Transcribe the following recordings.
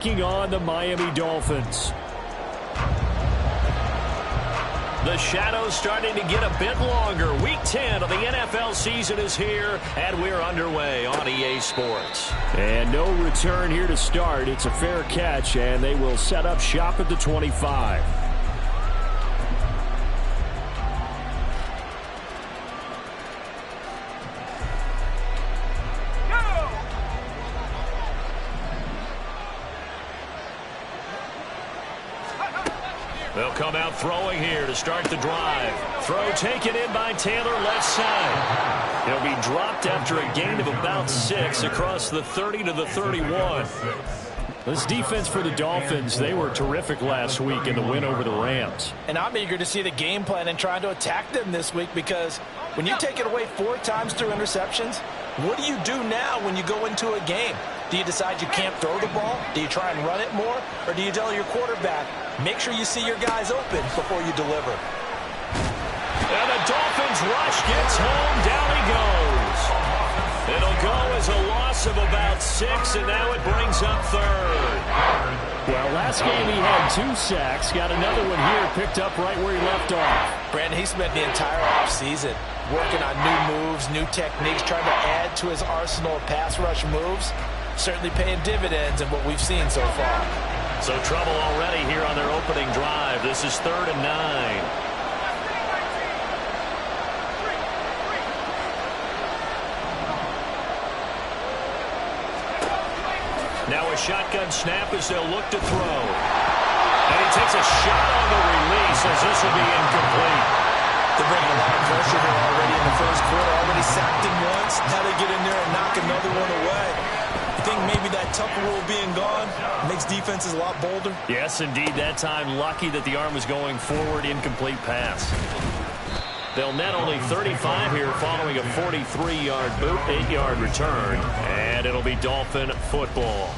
Taking on the Miami Dolphins. The shadows starting to get a bit longer. Week 10 of the NFL season is here, and we're underway on EA Sports. And no return here to start. It's a fair catch, and they will set up shop at the 25. They'll come out throwing here to start the drive. Throw taken in by Taylor, left side. He'll be dropped after a gain of about 6 across the 30 to the 31. This defense for the Dolphins, they were terrific last week in the win over the Rams. And I'm eager to see the game plan and trying to attack them this week, because when you take it away 4 times through interceptions, what do you do now when you go into a game? Do you decide you can't throw the ball? Do you try and run it more? Or do you tell your quarterback, make sure you see your guys open before you deliver? And the Dolphins rush gets home. Down he goes. It'll go as a loss of about 6, and now it brings up 3rd. Well, last game he had 2 sacks. Got another one here, picked up right where he left off. Brandon, he spent the entire offseason working on new moves, new techniques, trying to add to his arsenal of pass rush moves. Certainly paying dividends in what we've seen so far. So trouble already here on their opening drive. This is 3rd and 9. Now a shotgun snap as they'll look to throw. And he takes a shot on the release as this will be incomplete. They're bringing a lot of pressure here already in the first quarter. Already sacked him once. Now they get in there and knock another one away. I think maybe that Tucker rule being gone makes defenses a lot bolder. Yes, indeed. That time lucky that the arm was going forward. Incomplete pass. They'll net only 35 here following a 43-yard boot, 8-yard return. And it'll be Dolphin football.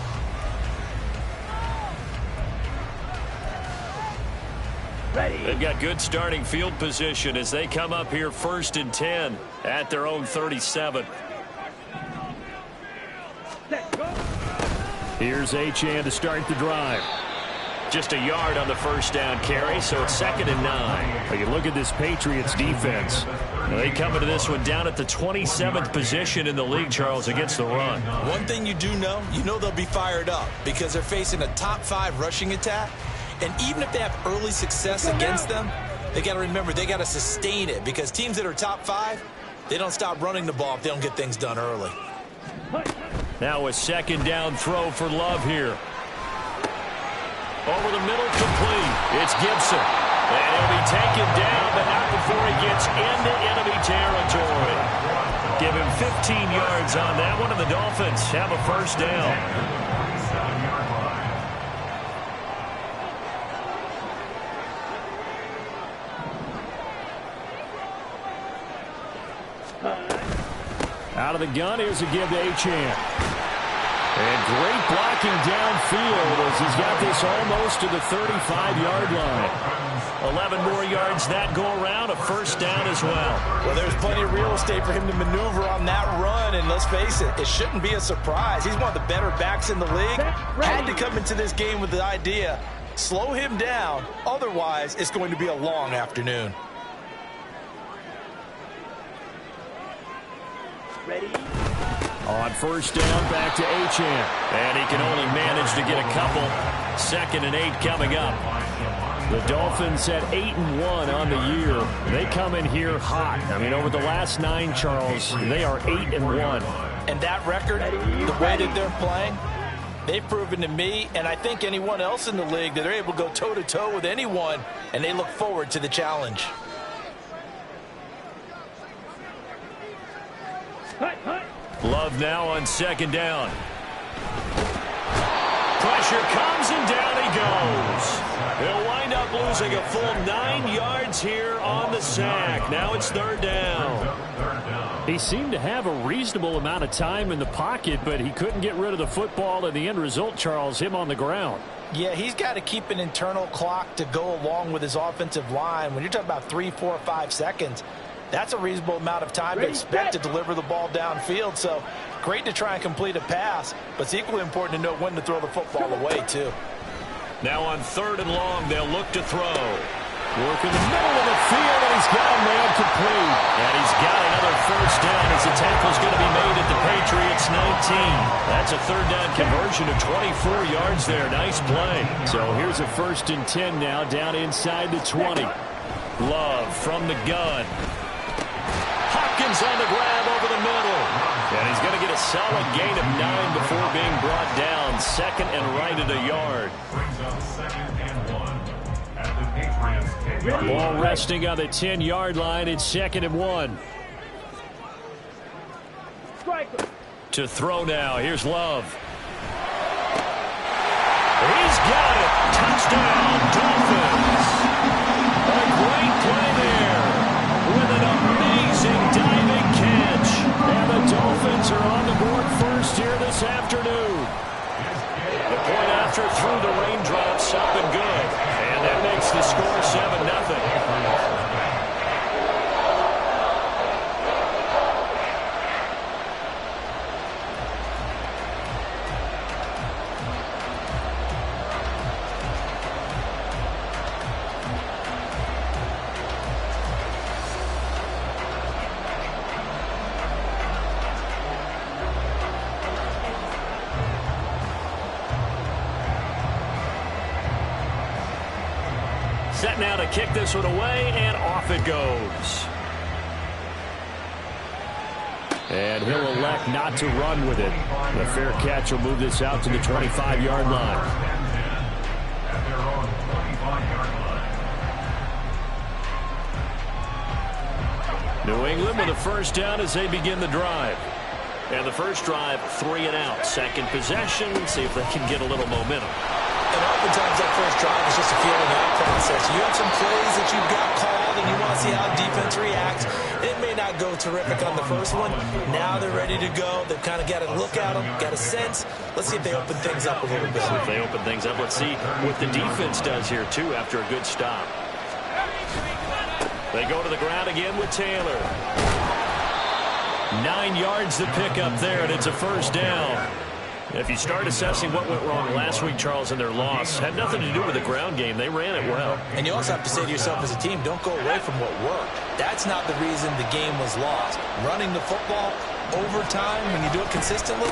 They've got good starting field position as they come up here 1st and 10 at their own 37. Here's Achane to start the drive. Just a yard on the first down carry, so it's 2nd and 9. But you look at this Patriots defense. They come into this one down at the 27th position in the league, Charles, against the run. One thing you do know, they'll be fired up because they're facing a top 5 rushing attack. And even if they have early success against them, they got to remember they got to sustain it, because teams that are top 5, they don't stop running the ball if they don't get things done early. Now a 2nd down throw for Love here. Over the middle, complete. It's Gibson. And he'll be taken down, but not before he gets into enemy territory. Give him 15 yards on that one, and the Dolphins have a 1st down. Out of the gun, here's a give to Achane. And great blocking downfield as he's got this almost to the 35-yard line. 11 more yards that go around, a 1st down as well. Well, there's plenty of real estate for him to maneuver on that run, and let's face it, it shouldn't be a surprise. He's one of the better backs in the league. Had to come into this game with the idea, slow him down, otherwise it's going to be a long afternoon. Ready? On 1st down, back to Achane. And he can only manage to get a couple. 2nd and 8 coming up. The Dolphins at 8-1 on the year. They come in here hot. I mean, over the last 9, Charles, they are 8-1. And that record, the way that they're playing, they've proven to me, and I think anyone else in the league, that they're able to go toe-to-toe with anyone, and they look forward to the challenge. Love now on 2nd down. Pressure comes, and down he goes. He'll wind up losing a full 9 yards here on the sack. Now it's 3rd down. He seemed to have a reasonable amount of time in the pocket, but he couldn't get rid of the football, and the end result, Charles, him on the ground. Yeah, he's got to keep an internal clock to go along with his offensive line. When you're talking about 3, 4, 5 seconds, that's a reasonable amount of time to expect to deliver the ball downfield. So Great to try and complete a pass, but it's equally important to know when to throw the football away, too. Now on 3rd and long, they'll look to throw. Work in the middle of the field, and he's got a man complete. And he's got another first down as the tackle's going to be made at the Patriots 19. That's a 3rd down conversion of 24 yards there. Nice play. So here's a 1st and 10 now, down inside the 20. Love from the gun. Hopkins on the grab over the middle. And he's going to get a solid gain of 9 before being brought down. 2nd and right at a yard. Ball resting on the 10-yard line. It's 2nd and 1. To throw now. Here's Love. He's got it. Touchdown, Dolphins. A great play there with an amazing diving catch. And the Dolphins are on the board first here this afternoon. The point after through the raindrops, something good. And that makes the score 7-0. Set now to kick this one away, and off it goes. And he'll elect not to run with it. The fair catch will move this out to the 25-yard line. New England with a first down as they begin the drive. And the first drive, 3 and out. Second possession, see if they can get a little momentum. And oftentimes that first drive is just a feeling out process. You have some plays that you've got called and you want to see how defense reacts. It may not go terrific on the first one. Now they're ready to go. They've kind of got a look at them, got a sense. Let's see if they open things up a little bit. See if they open things up. Let's see what the defense does here, too, after a good stop. They go to the ground again with Taylor. 9 yards to pick up there, and it's a first down. If you start assessing what went wrong last week, Charles, in their loss, had nothing to do with the ground game. They ran it well. And you also have to say to yourself as a team, don't go away from what worked. That's not the reason the game was lost. Running the football over time, when you do it consistently,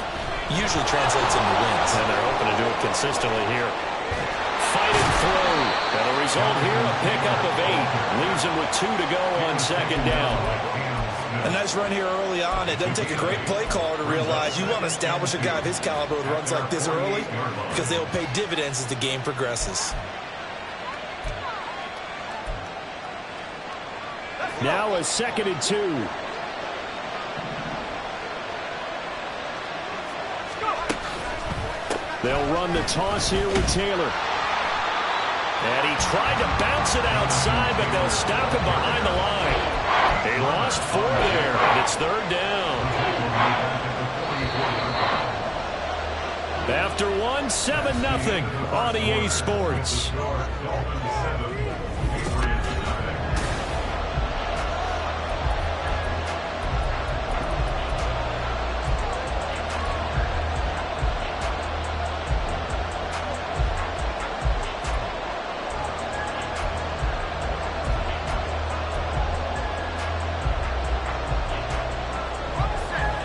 usually translates into wins. And they're hoping to do it consistently here. Fight and throw. And the result here, a pickup of 8. Leaves him with 2 to go on 2nd down. A nice run here early on. It doesn't take a great play caller to realize you want to establish a guy of his caliber with runs like this early because they will pay dividends as the game progresses. Now a 2nd and 2. They'll run the toss here with Taylor. And he tried to bounce it outside, but they'll stop him behind the line. He lost 4 there, and it's 3rd down. After 1, 7-0 on EA Sports.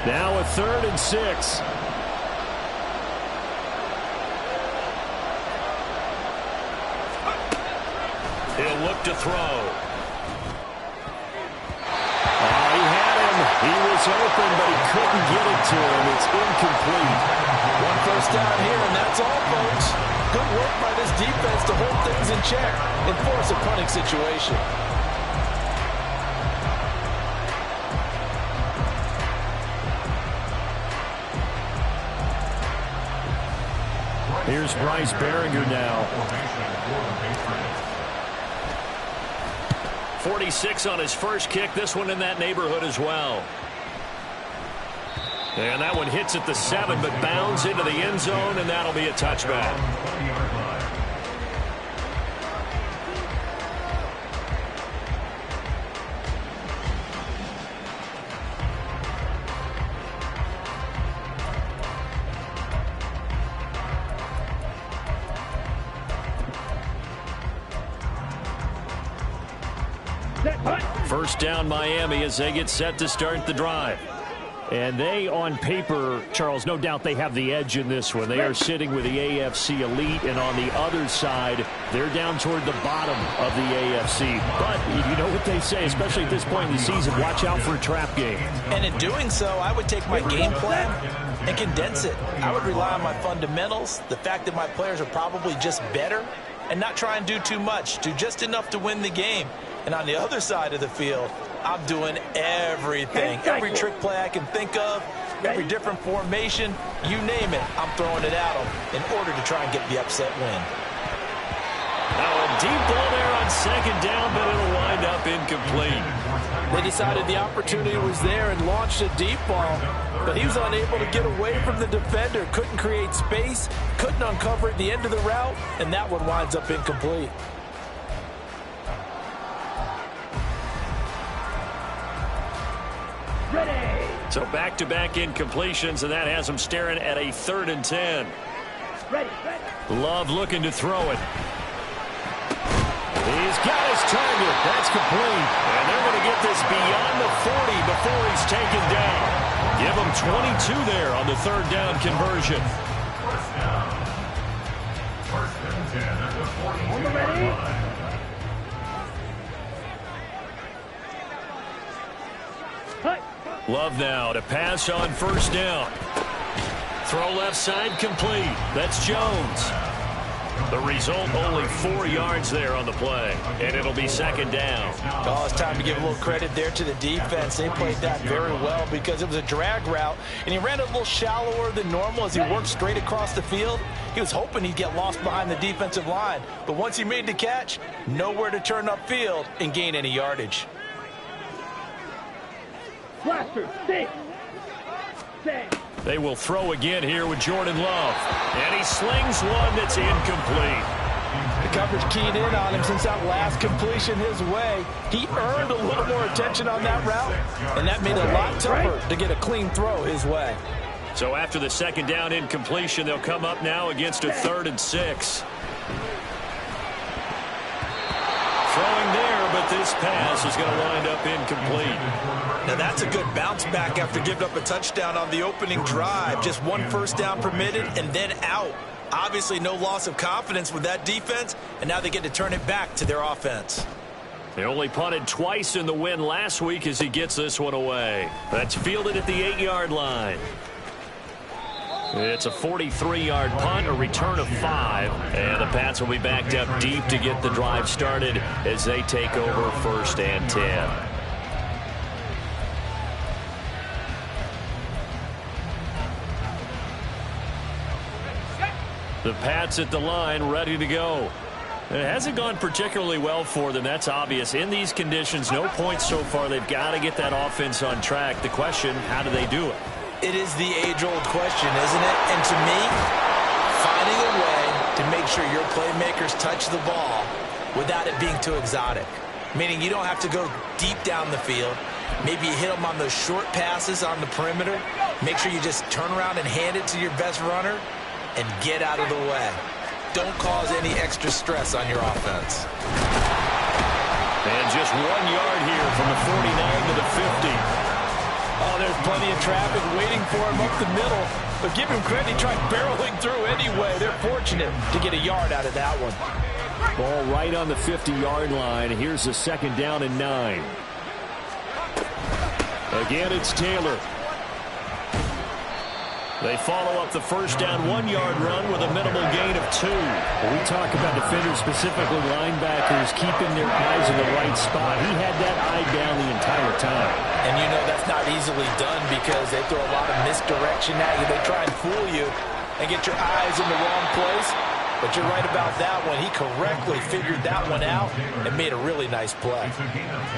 Now a 3rd and 6. He'll look to throw. He had him. He was open, but he couldn't get it to him. It's incomplete. 1 first down here, and that's all, folks. Good work by this defense to hold things in check and force a punting situation. Here's Bryce Behringer now. 46 on his first kick. This one in that neighborhood as well. And that one hits at the 7, but bounds into the end zone, and that'll be a touchback. First down Miami as they get set to start the drive. And they, on paper, Charles, no doubt they have the edge in this one. They are sitting with the AFC elite, and on the other side, they're down toward the bottom of the AFC. But you know what they say, especially at this point in the season, watch out for a trap game. And in doing so, I would take my game plan and condense it. I would rely on my fundamentals, the fact that my players are probably just better, and not try and do too much, do just enough to win the game. And on the other side of the field, I'm doing everything. Every trick play I can think of, every different formation, you name it, I'm throwing it at them in order to try and get the upset win. Now a deep ball there on second down, but it'll wind up incomplete. They decided the opportunity was there and launched a deep ball, but he was unable to get away from the defender, couldn't create space, couldn't uncover at the end of the route, and that one winds up incomplete. So back-to-back incompletions, and that has them staring at a 3rd and 10. Love looking to throw it. He's got his target. That's complete. And they're going to get this beyond the 40 before he's taken down. Give him 22 there on the 3rd down conversion. First and 10 at the 40-yard line. Love now to pass on 1st down. Throw left side complete. That's Jones. The result, only 4 yards there on the play, and it'll be 2nd down. Oh, it's time to give a little credit there to the defense. They played that very well because it was a drag route, and he ran a little shallower than normal as he worked straight across the field. He was hoping he'd get lost behind the defensive line, but once he made the catch, nowhere to turn upfield and gain any yardage. They will throw again here with Jordan Love. And he slings one that's incomplete. The coverage keyed in on him since that last completion his way. He earned a little more attention on that route, and that made it a lot tougher to get a clean throw his way. So after the 2nd down incompletion, they'll come up now against a 3rd and 6. Throwing there, but this pass is going to wind up incomplete. Now that's a good bounce back after giving up a touchdown on the opening drive. Just 1 first down permitted and then out. Obviously no loss of confidence with that defense, and now they get to turn it back to their offense. They only punted twice in the win last week as he gets this one away. That's fielded at the 8-yard line. It's a 43-yard punt, a return of 5, and the Pats will be backed up deep to get the drive started as they take over 1st and 10. The Pats at the line, ready to go. It hasn't gone particularly well for them, that's obvious. In these conditions, no points so far. They've got to get that offense on track. The question, how do they do it? It is the age-old question, isn't it? And to me, finding a way to make sure your playmakers touch the ball without it being too exotic. Meaning you don't have to go deep down the field. Maybe you hit them on those short passes on the perimeter. Make sure you just turn around and hand it to your best runner and get out of the way. Don't cause any extra stress on your offense. And just 1 yard here from the 49 to the 50. Oh, there's plenty of traffic waiting for him up the middle. But give him credit, he tried barreling through anyway. They're fortunate to get a yard out of that one. Ball right on the 50-yard line. Here's a 2nd down and 9. Again, it's Taylor. They follow up the first down 1-yard run with a minimal gain of 2. We talk about defenders, specifically linebackers, keeping their eyes in the right spot. He had that eye down the entire time. And you know that's not easily done because they throw a lot of misdirection at you. They try and fool you and get your eyes in the wrong place. But you're right about that one. He correctly figured that one out and made a really nice play.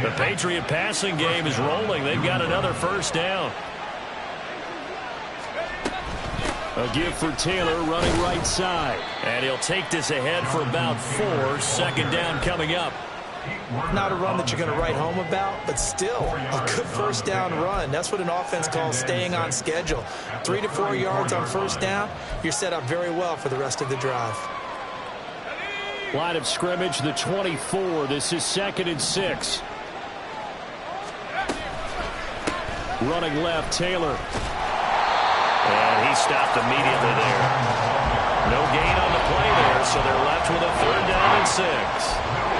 The Patriot passing game is rolling. They've got another first down. A give for Taylor running right side. And he'll take this ahead for about 4. 2nd down coming up. Not a run that you're going to write home about, but still a good first down run. That's what an offense calls staying on schedule. 3 to 4 yards on first down, you're set up very well for the rest of the drive. Line of scrimmage, the 24. This is 2nd and 6. Running left, Taylor. And he stopped immediately there. No gain on the play there, so they're left with a 3rd down and 6.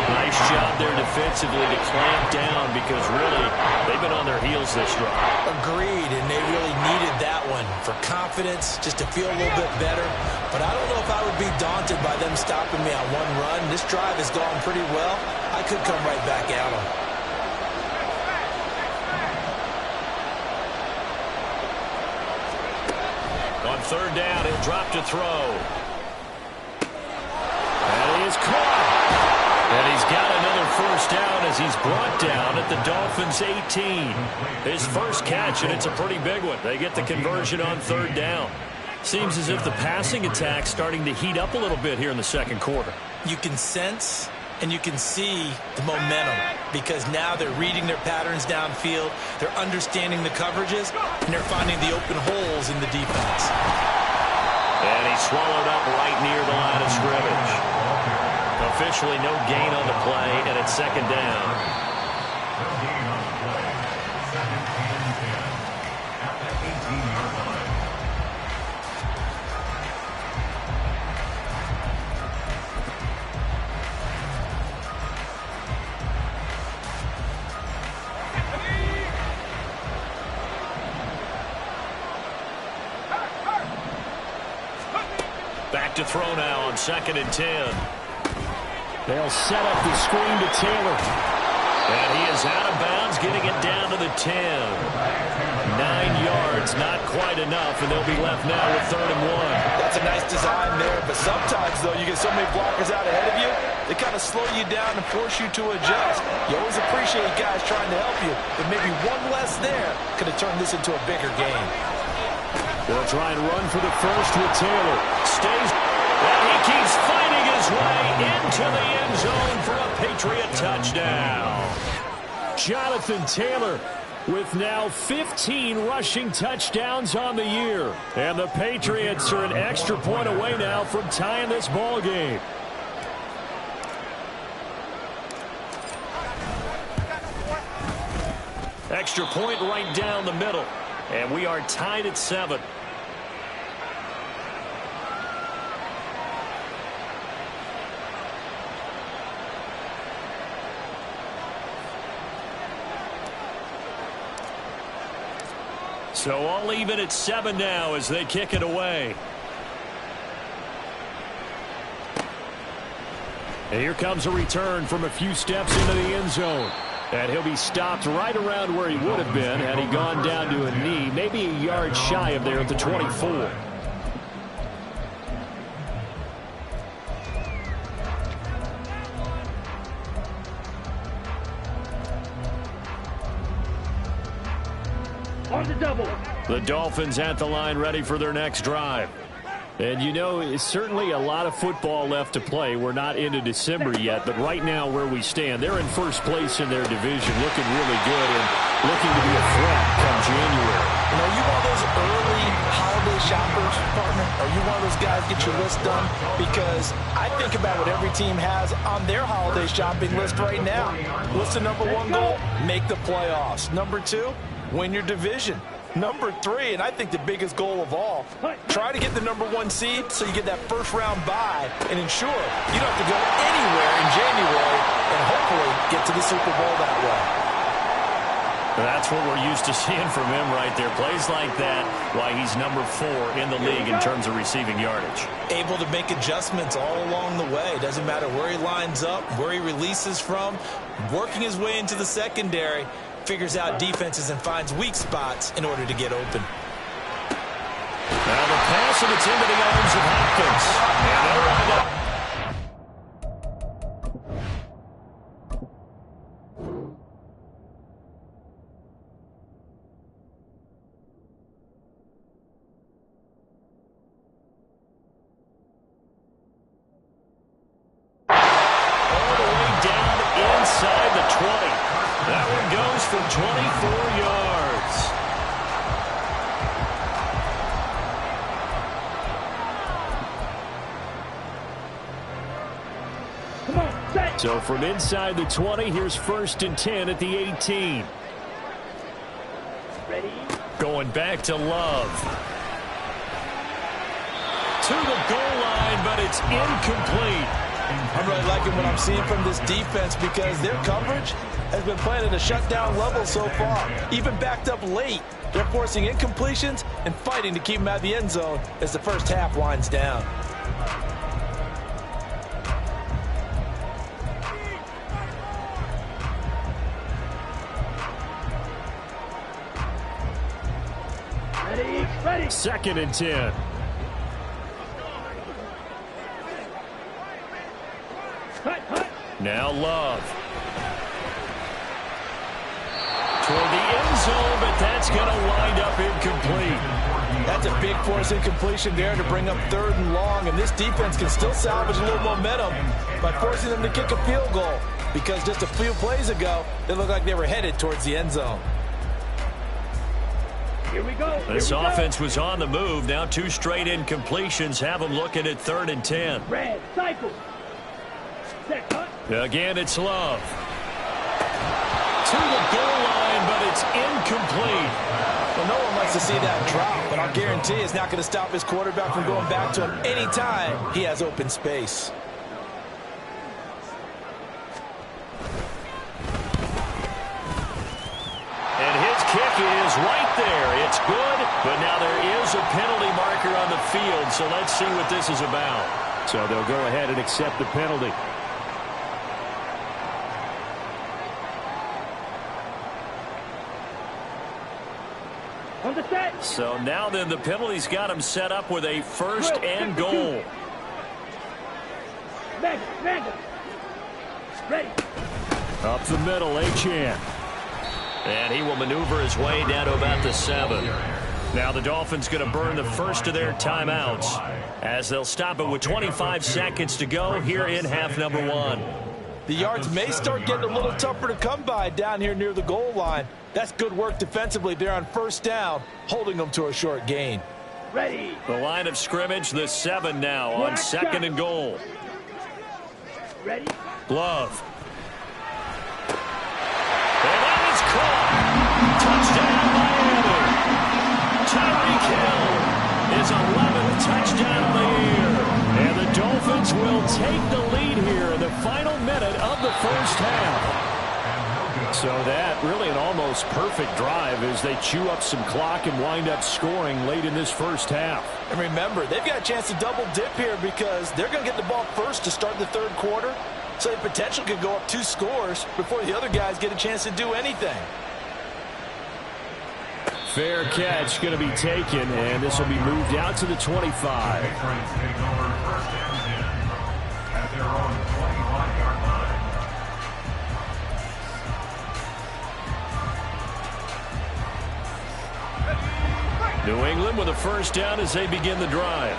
Nice job there defensively to clamp down because really they've been on their heels this drive. Agreed, and they really needed that one for confidence, just to feel a little bit better. But I don't know if I would be daunted by them stopping me on one run. This drive has gone pretty well. I could come right back at them. On 3rd down, he'll drop to throw. And he is caught. And he's got another 1st down as he's brought down at the Dolphins' 18. His first catch, and it's a pretty big one. They get the conversion on 3rd down. Seems as if the passing attack's starting to heat up a little bit here in the 2nd quarter. You can sense and you can see the momentum because now they're reading their patterns downfield, they're understanding the coverages, and they're finding the open holes in the defense. And he swallowed up right near the line of scrimmage. Officially no gain on the play, and it's 2nd down. Back to throw now on 2nd and 10. They'll set up the screen to Taylor. And he is out of bounds, getting it down to the 10. 9 yards, not quite enough, and they'll be left now with 3rd and 1. That's a nice design there, but sometimes, though, you get so many blockers out ahead of you, they kind of slow you down and force you to adjust. You always appreciate guys trying to help you, but maybe one less there could have turned this into a bigger game. They'll try and run for the first with Taylor. Stays, and he keeps fighting his way into the end zone for a Patriot touchdown. Jonathan Taylor with now 15 rushing touchdowns on the year. And the Patriots are an extra point away now from tying this ball game. Extra point right down the middle. And we are tied at 7. So all even at 7 now as they kick it away. And here comes a return from a few steps into the end zone. And he'll be stopped right around where he would have been had he gone down to a knee, maybe a yard shy of there at the 24. On the double. The Dolphins at the line ready for their next drive. And you know, it's certainly a lot of football left to play. We're not into December yet, but right now where we stand, they're in first place in their division, looking really good and looking to be a threat come January. You know, you one of those early holiday shoppers, partner? Are you one of those guys get your list done? Because I think about what every team has on their holiday shopping list right now. What's the number 1 goal? Make the playoffs. Number 2, win your division. Number 3, and I think the biggest goal of all, try to get the number 1 seed so you get that first-round bye and ensure you don't have to go anywhere in January and hopefully get to the Super Bowl that way. That's what we're used to seeing from him right there. Plays like that, why he's number 4 in the league in terms of receiving yardage. Able to make adjustments all along the way. Doesn't matter where he lines up, where he releases from, working his way into the secondary, figures out defenses and finds weak spots in order to get open. Now the pass, and it's into the arms of Hopkins. And they'll wind up. All the way down inside the 20. That one goes for 24 yards. So from inside the 20, here's 1st and 10 at the 18. Going back to Love. To the goal line, but it's incomplete. I'm really liking what I'm seeing from this defense because their coverage has been playing at a shutdown level so far. Even backed up late, they're forcing incompletions and fighting to keep them out of the end zone as the first half winds down. Ready. 2nd and 10. Cut. Now Love. Toward the end zone, but that's going to wind up incomplete. That's a big force incompletion there to bring up 3rd and long, and this defense can still salvage a little momentum by forcing them to kick a field goal because just a few plays ago, they looked like they were headed towards the end zone. Here we go. This offense was on the move. Now 2 straight incompletions have them looking at 3rd and 10. Red, cycle. Set, cut. Again, it's Love. To the goal line, but it's incomplete. Well, no one likes to see that drop, but I'll guarantee it's not going to stop his quarterback from going back to him anytime he has open space. And his kick is right there. It's good, but now there is a penalty marker on the field, so let's see what this is about. So they'll go ahead and accept the penalty. On the set. So now then the penalty's got him set up with a 1st and goal. Mega. Ready. Up the middle, Achane. And he will maneuver his way down to about the 7. Now the Dolphins going to burn the first of their timeouts as they'll stop it with 25 seconds to go here in half number 1. The yards may start getting a little tougher to come by down here near the goal line. That's good work defensively there on 1st down, holding them to a short gain. Ready. The line of scrimmage, the 7 now on 2nd and goal. Ready. Love. And that is caught. Touchdown, Miami. Tyreek Hill, his 11th touchdown of the year. And the Dolphins will take the lead here in the final minute of the first half. So that really an almost perfect drive as they chew up some clock and wind up scoring late in this first half. And remember, they've got a chance to double dip here because they're going to get the ball first to start the 3rd quarter. So the potential could go up 2 scores before the other guys get a chance to do anything. Fair catch going to be taken, and this will be moved out to the 25. New England with a 1st down as they begin the drive.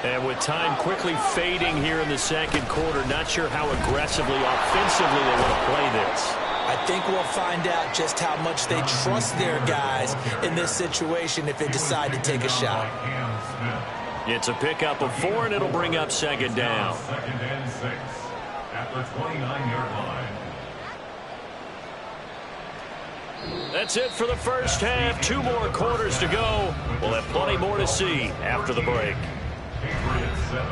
And with time quickly fading here in the 2nd quarter, not sure how aggressively, offensively they want to play this. I think we'll find out just how much they trust their guys in this situation if they decide to take a shot. It's a pickup of 4, and it'll bring up 2nd down. 2nd and 6 at the 29-yard line. That's it for the first half. 2 more quarters to go. We'll have plenty more to see after the break. Patriots 7.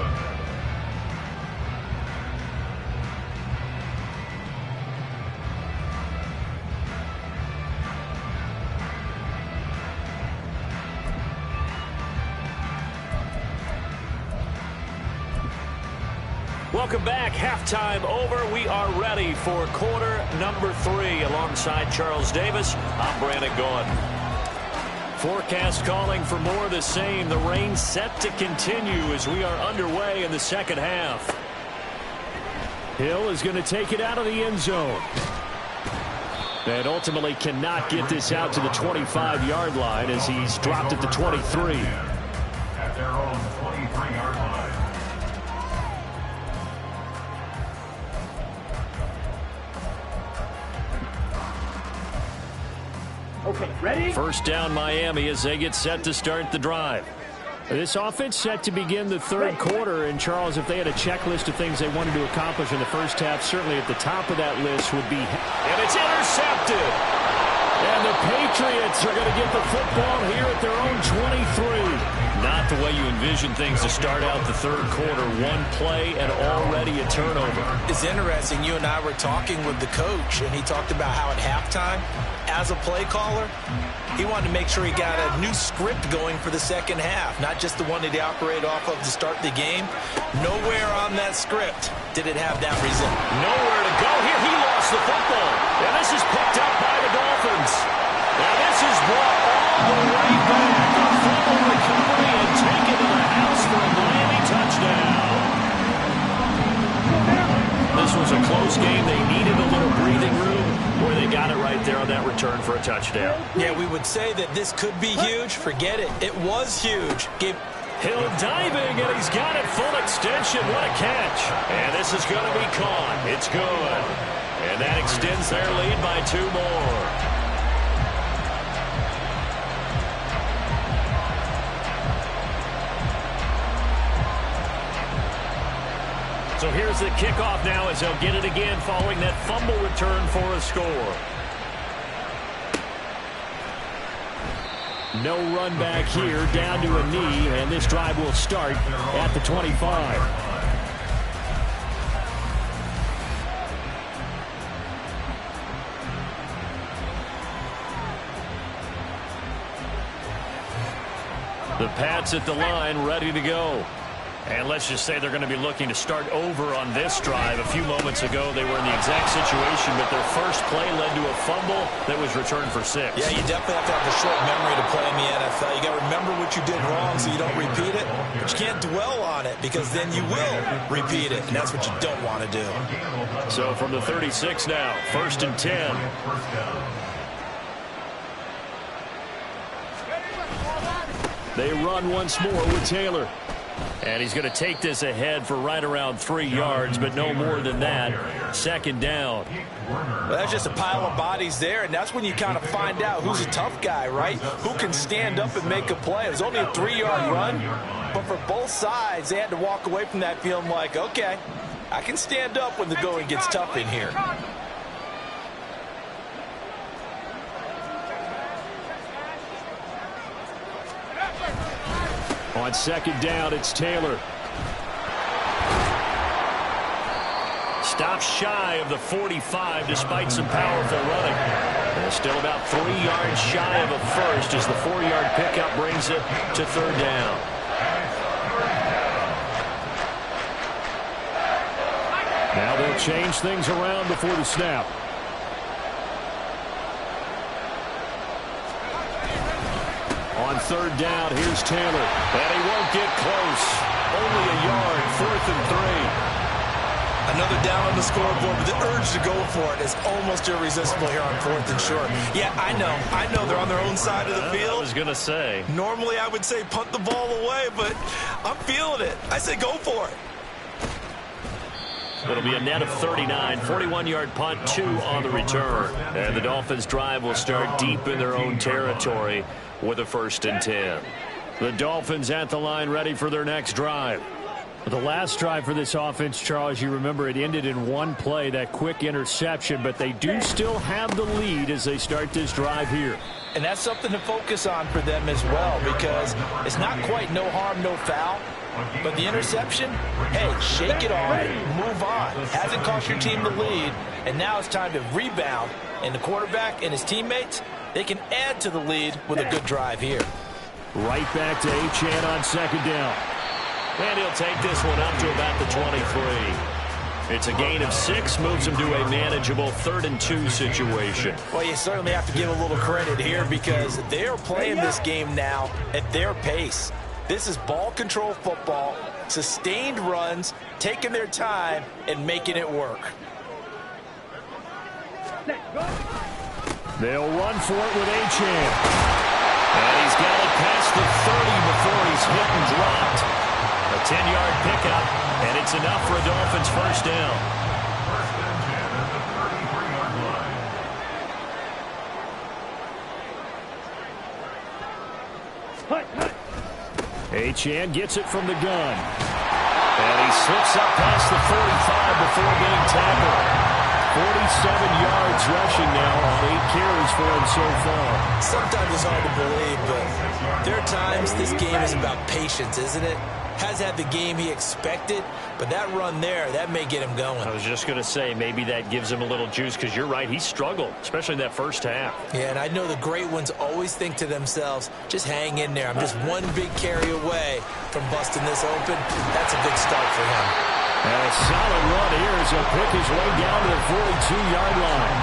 Welcome back. Halftime over. We are ready for quarter number 3. Alongside Charles Davis, I'm Brandon Gaudin. Forecast calling for more of the same. The rain set to continue as we are underway in the 2nd half. Hill is going to take it out of the end zone. And ultimately cannot get this out to the 25-yard line as he's dropped at the 23. At their own 23-yard line. Okay, ready? 1st down Miami as they get set to start the drive. This offense set to begin the 3rd quarter. And, Charles, if they had a checklist of things they wanted to accomplish in the first half, certainly at the top of that list would be... And it's intercepted. And the Patriots are going to get the football here at their own 23. Not the way you envision things to start out the third quarter. One play and already a turnover. It's interesting. You and I were talking with the coach, and he talked about how at halftime, as a play caller, he wanted to make sure he got a new script going for the second half, not just the one that he operated off of to start the game. Nowhere on that script did it have that result. Nowhere to go here. He lost the football. And this is picked up by the Dolphins. Now this is brought all the way back. A fumble recovery and taken to the house for a Miami touchdown. This was a close game. They needed a little breathing room. Boy, they got it right there on that return for a touchdown. Yeah, we would say that this could be huge. Forget it. It was huge. Hill diving, and he's got it full extension. What a catch. And this is going to be caught. It's good. And that extends their lead by 2 more. So here's the kickoff now as they'll get it again following that fumble return for a score. No run back here, down to a knee, and this drive will start at the 25. The Pats at the line, ready to go. And let's just say they're going to be looking to start over on this drive. A few moments ago, they were in the exact situation, but their first play led to a fumble that was returned for 6. Yeah, you definitely have to have a short memory to play in the NFL. You got to remember what you did wrong so you don't repeat it. But you can't dwell on it because then you will repeat it, and that's what you don't want to do. So from the 36 now, 1st and 10. They run once more with Taylor. And he's going to take this ahead for right around 3 yards, but no more than that. 2nd down. Well, that's just a pile of bodies there, and that's when you kind of find out who's a tough guy, right? Who can stand up and make a play. It was only a 3-yard run, but for both sides, they had to walk away from that feeling like, okay, I can stand up when the going gets tough in here. On 2nd down, it's Taylor. Stops shy of the 45 despite some powerful running. And still about 3 yards shy of a first as the 4-yard pickup brings it to 3rd down. Now they'll change things around before the snap. On 3rd down, here's Taylor. And he won't get close. Only a yard, 4th and 3. Another down on the scoreboard, but the urge to go for it is almost irresistible here on 4th and short. Yeah, I know they're on their own side of the field. I was going to say. Normally I would say punt the ball away, but I'm feeling it. I say go for it. It'll be a net of 39, 41-yard punt, 2 on the return. And the Dolphins' drive will start deep in their own territory with a 1st and 10. The Dolphins at the line ready for their next drive. The last drive for this offense, Charles, you remember it ended in one play, that quick interception, but they do still have the lead as they start this drive here. And that's something to focus on for them as well, because it's not quite no harm, no foul. But the interception, hey, shake it off, move on. Hasn't cost your team the lead, and now it's time to rebound. And the quarterback and his teammates, they can add to the lead with a good drive here. Right back to Achane on 2nd down. And he'll take this one up to about the 23. It's a gain of 6, moves him to a manageable 3rd and 2 situation. Well, you certainly have to give a little credit here because they are playing this game now at their pace. This is ball control football, sustained runs, taking their time, and making it work. They'll run for it with Achane. And he's got it past the 30 before he's hit and dropped. A 10-yard pickup, and it's enough for a Dolphins 1st down. Achane gets it from the gun. And he slips up past the 45 before being tackled. 47 yards rushing now on 8 carries for him so far. Sometimes it's hard to believe, but there are times this game is about patience, isn't it? Has had the game he expected, but that run there, that may get him going. I was just going to say, maybe that gives him a little juice, because you're right, he struggled, especially in that first half. Yeah, and I know the great ones always think to themselves, just hang in there. I'm just one big carry away from busting this open. That's a good start for him. And a solid run here as he'll pick his way down to the 42-yard line.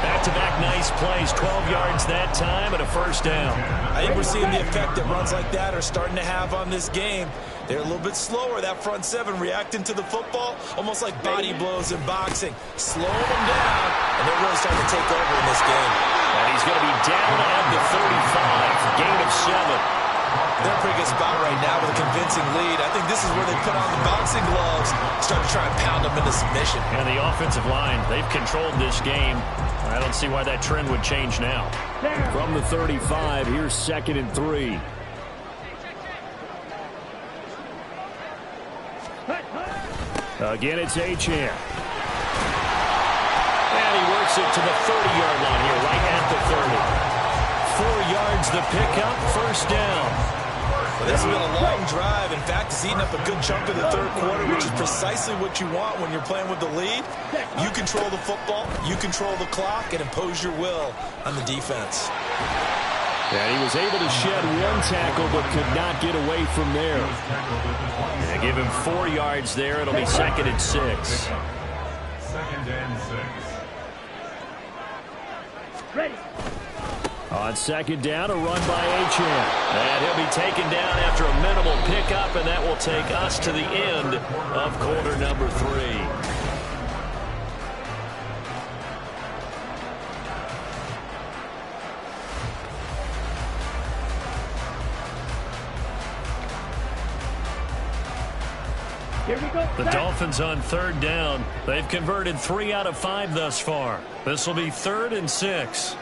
Back-to-back nice plays, 12 yards that time and a first down. I think we're seeing the effect that runs like that are starting to have on this game. They're a little bit slower, that front seven, reacting to the football, almost like body blows in boxing. Slowing them down, and they're really starting to take over in this game. And he's going to be down at the 35, gain of 7. They're in a pretty good spot right now with a convincing lead. I think this is where they put on the boxing gloves, start to try and pound them into submission. And the offensive line, they've controlled this game. I don't see why that trend would change now. From the 35, here's 2nd and 3. Again, it's Achane. And he works it to the 30-yard line here, right at the 30. 4 yards the pickup, first down. Well, this has been a long drive. In fact, it's eaten up a good chunk of the third quarter, which is precisely what you want when you're playing with the lead. You control the football, you control the clock, and impose your will on the defense. And he was able to shed one tackle, but could not get away from there. They give him 4 yards there. It'll be 2nd and 6. 2nd and 6. Ready. On 2nd down, a run by Achane. And he'll be taken down after a minimal pickup, and that will take us to the end of quarter number 3. Here we go. The Dolphins on 3rd down. They've converted 3 out of 5 thus far. This will be 3rd and 6.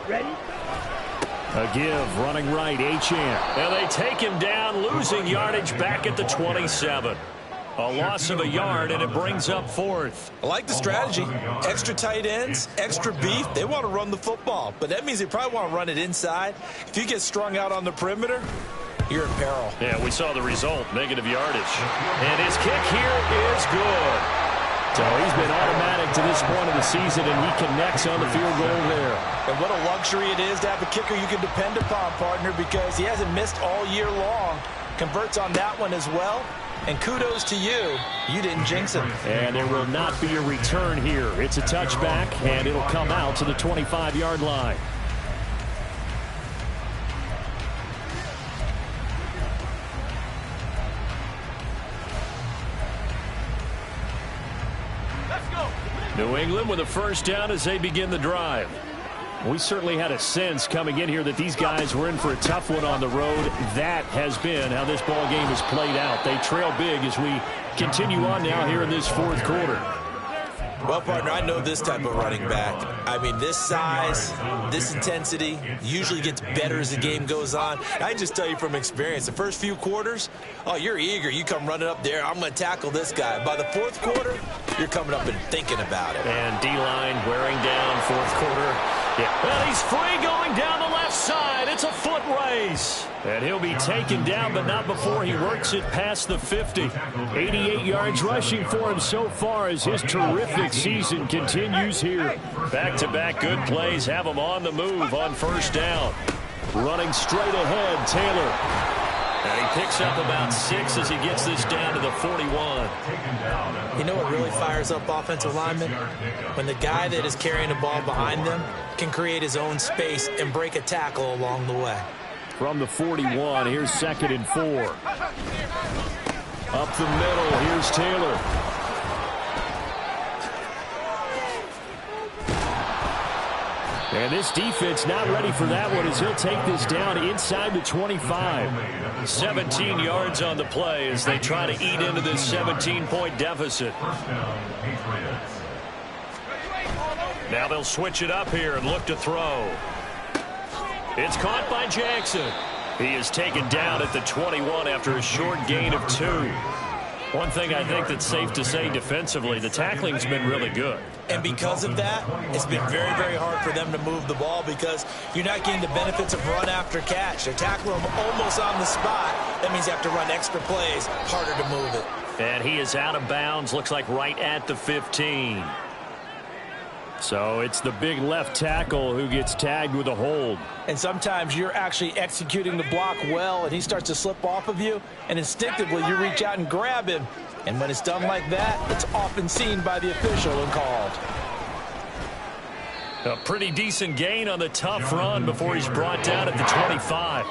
Ready? A give, running right, Achane. And they take him down, losing yardage back at the 27. A loss of a yard, and it brings up 4th. I like the strategy. Extra tight ends, extra beef. They want to run the football, but that means they probably want to run it inside. If you get strung out on the perimeter, you're in peril. Yeah, we saw the result, negative yardage. And his kick here is good. So he's been automatic to this point of the season, and he connects on the field goal there. And what a luxury it is to have a kicker you can depend upon, partner, because he hasn't missed all year long. Converts on that one as well. And kudos to you. You didn't jinx him. And there will not be a return here. It's a touchback, and it'll come out to the 25-yard line. New England with a first down as they begin the drive. We certainly had a sense coming in here that these guys were in for a tough one on the road. That has been how this ball game has played out. They trail big as we continue on now here in this 4th quarter. Well, partner, I know this type of running back. I mean, this size, this intensity usually gets better as the game goes on. I can just tell you from experience, the first few quarters, oh, you're eager. You come running up there, I'm going to tackle this guy. By the 4th quarter, you're coming up and thinking about it. And D-line wearing down 4th quarter. Yeah. Well, he's free going down the left side. It's a foot race. And he'll be taken down, but not before he works it past the 50. 88 yards rushing for him so far as his terrific season continues here. Back-to-back good plays have him on the move on first down. Running straight ahead, Taylor. And he picks up about 6 as he gets this down to the 41. You know what really fires up offensive linemen? When the guy that is carrying the ball behind them can create his own space and break a tackle along the way. From the 41, here's 2nd and 4. Up the middle, here's Taylor. And this defense not ready for that one as he'll take this down inside the 25. 17 yards on the play as they try to eat into this 17-point deficit. Now they'll switch it up here and look to throw. It's caught by Jackson. He is taken down at the 21 after a short gain of 2. One thing I think that's safe to say defensively, the tackling's been really good. And because of that, it's been very, very hard for them to move the ball because you're not getting the benefits of run after catch. They tackle him almost on the spot. That means you have to run extra plays, harder to move it. And he is out of bounds, looks like right at the 15. So it's the big left tackle who gets tagged with a hold. And sometimes you're actually executing the block well, and he starts to slip off of you, and instinctively you reach out and grab him. And when it's done like that, it's often seen by the official and called. A pretty decent gain on the tough run before he's brought down at the 25.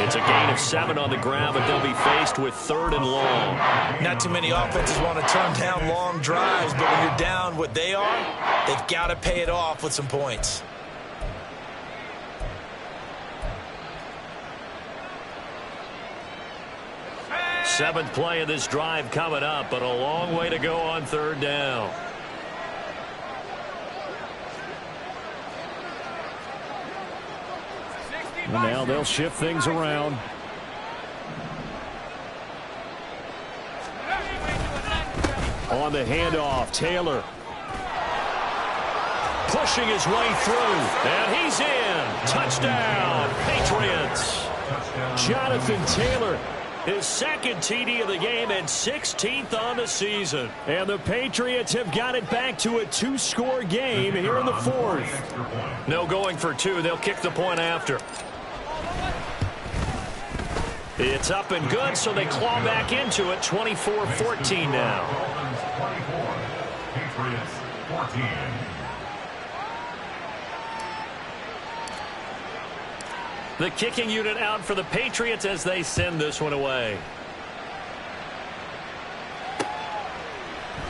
It's a gain of 7 on the ground, but they'll be faced with 3rd and long. Not too many offenses want to turn down long drives, but when you're down what they are, they've got to pay it off with some points. Seventh play of this drive coming up, but a long way to go on 3rd down. And now they'll shift things around. On the handoff, Taylor. Pushing his way through, and he's in. Touchdown, Patriots. Jonathan Taylor, his 2nd TD of the game and 16th on the season. And the Patriots have got it back to a 2-score game here in the 4th. No going for 2. They'll kick the point after. It's up and good, so they claw back into it. 24-14 now. Patriots 14. The kicking unit out for the Patriots as they send this one away.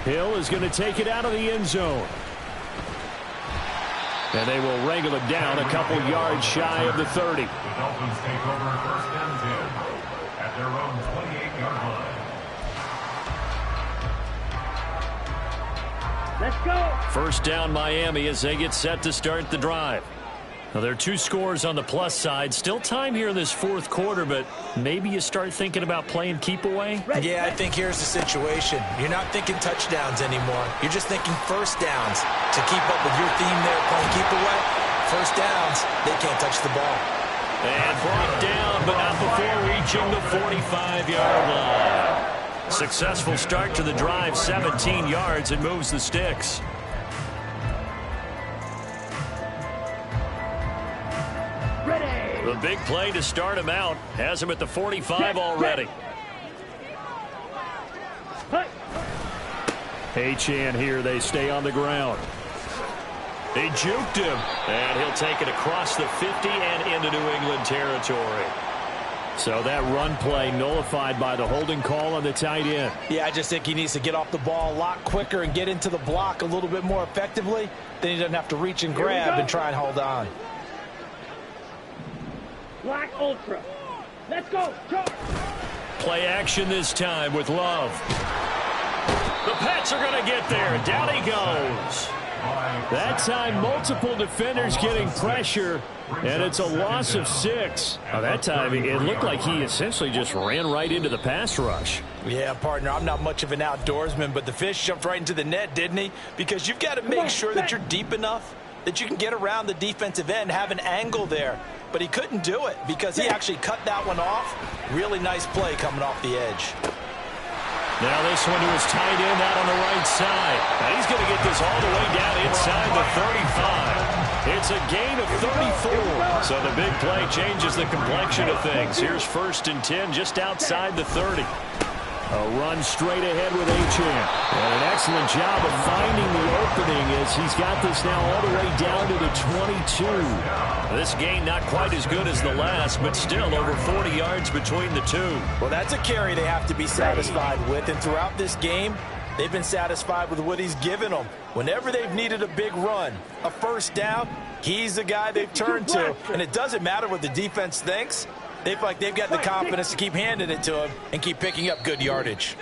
Hill is going to take it out of the end zone. And they will wrangle it down a couple yards shy of the 30. The Dolphins take over 1st and 10 at their own 28-yard line. Let's go. 1st down Miami as they get set to start the drive. Now, there are 2 scores on the plus side. Still time here in this 4th quarter, but maybe you start thinking about playing keep away? Yeah, I think here's the situation. You're not thinking touchdowns anymore. You're just thinking 1st downs. To keep up with your theme there, playing keep away, 1st downs, they can't touch the ball. And brought down, but not before reaching the 45-yard line. Successful start to the drive, 17 yards, and moves the sticks. The big play to start him out has him at the 45 already. H-Chan here. They stay on the ground. They juked him, and he'll take it across the 50 and into New England territory. So that run play nullified by the holding call on the tight end. Yeah, I just think he needs to get off the ball a lot quicker and get into the block a little bit more effectively. Then he doesn't have to reach and grab and try and hold on. Black Ultra. Let's go. Charge. Play action this time with Love. The Pats are going to get there. Down he goes. That time, multiple defenders getting pressure, and it's a loss of 6. That time, it looked like he essentially just ran right into the pass rush. Yeah, partner, I'm not much of an outdoorsman, but the fish jumped right into the net, didn't he? Because you've got to make sure that you're deep enough that you can get around the defensive end, have an angle there. But he couldn't do it because he actually cut that one off. Really nice play coming off the edge. Now this one to his tight end out on the right side. And he's going to get this all the way down inside the 35. It's a gain of 34. So the big play changes the complexion of things. Here's 1st and 10 just outside the 30. A run straight ahead with H-Chan. And an excellent job of finding the opening as he's got this now all the way down to the 22. This gain not quite as good as the last, but still over 40 yards between the 2. Well, that's a carry they have to be satisfied with. And throughout this game, they've been satisfied with what he's given them. Whenever they've needed a big run, a 1st down, he's the guy they've turned to. And it doesn't matter what the defense thinks. They feel like they've got the confidence to keep handing it to him and keep picking up good yardage.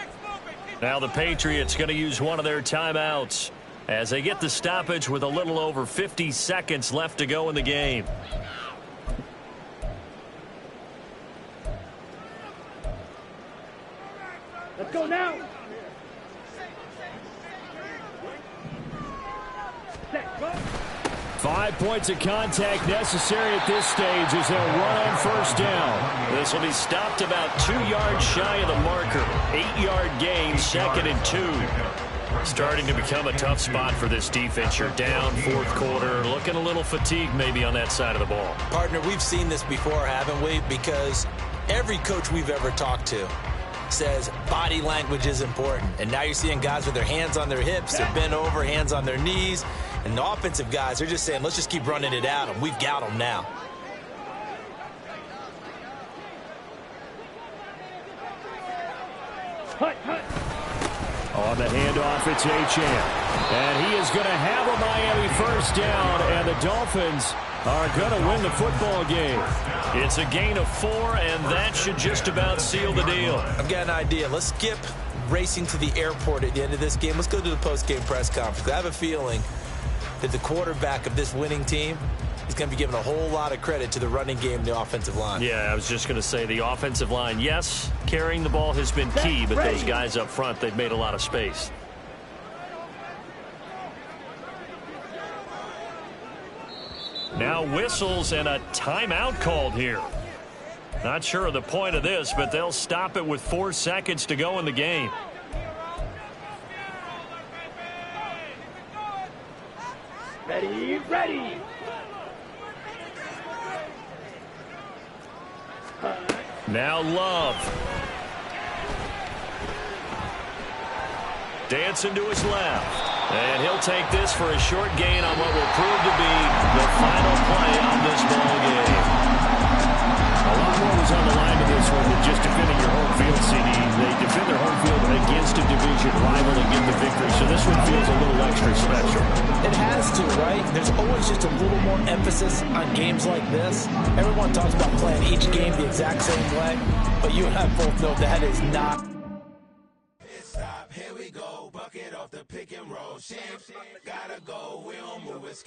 Now the Patriots going to use one of their timeouts as they get the stoppage with a little over 50 seconds left to go in the game. Let's go now. Set, go. 5 points of contact necessary at this stage as they'll run on first down. This will be stopped about 2 yards shy of the marker. 8-yard gain, 2nd and 2. Starting to become a tough spot for this defense. You're down, 4th quarter, looking a little fatigued maybe on that side of the ball. Partner, we've seen this before, haven't we? Because every coach we've ever talked to says body language is important. And now you're seeing guys with their hands on their hips, they're bent over, hands on their knees. And the offensive guys, they're just saying, let's just keep running it at them. We've got them now. Hut, hut. On the handoff, it's Achane. And he is going to have a Miami first down, and the Dolphins are going to win the football game. It's a gain of 4, and that should just about seal the deal. I've got an idea. Let's skip racing to the airport at the end of this game. Let's go to the post-game press conference. I have a feeling that the quarterback of this winning team is going to be giving a whole lot of credit to the running game and the offensive line. Yeah, I was just going to say the offensive line, yes, carrying the ball has been key, but those guys up front, they've made a lot of space. Now whistles and a timeout called here. Not sure of the point of this, but they'll stop it with 4 seconds to go in the game. Ready, ready. Now Love. Dancing to his left. And he'll take this for a short gain on what will prove to be the final play of this ball game. A lot more was on the line to this one than just defending your home field, CD. They defend their home field against a division rival and get the victory, so this one feels a little extra special. It has to, right? There's always just a little more emphasis on games like this. Everyone talks about playing each game the exact same way, but you and I both know that is not. Stop, here we go, bucket off the pick and roll. Champs, gotta go, we don't move it.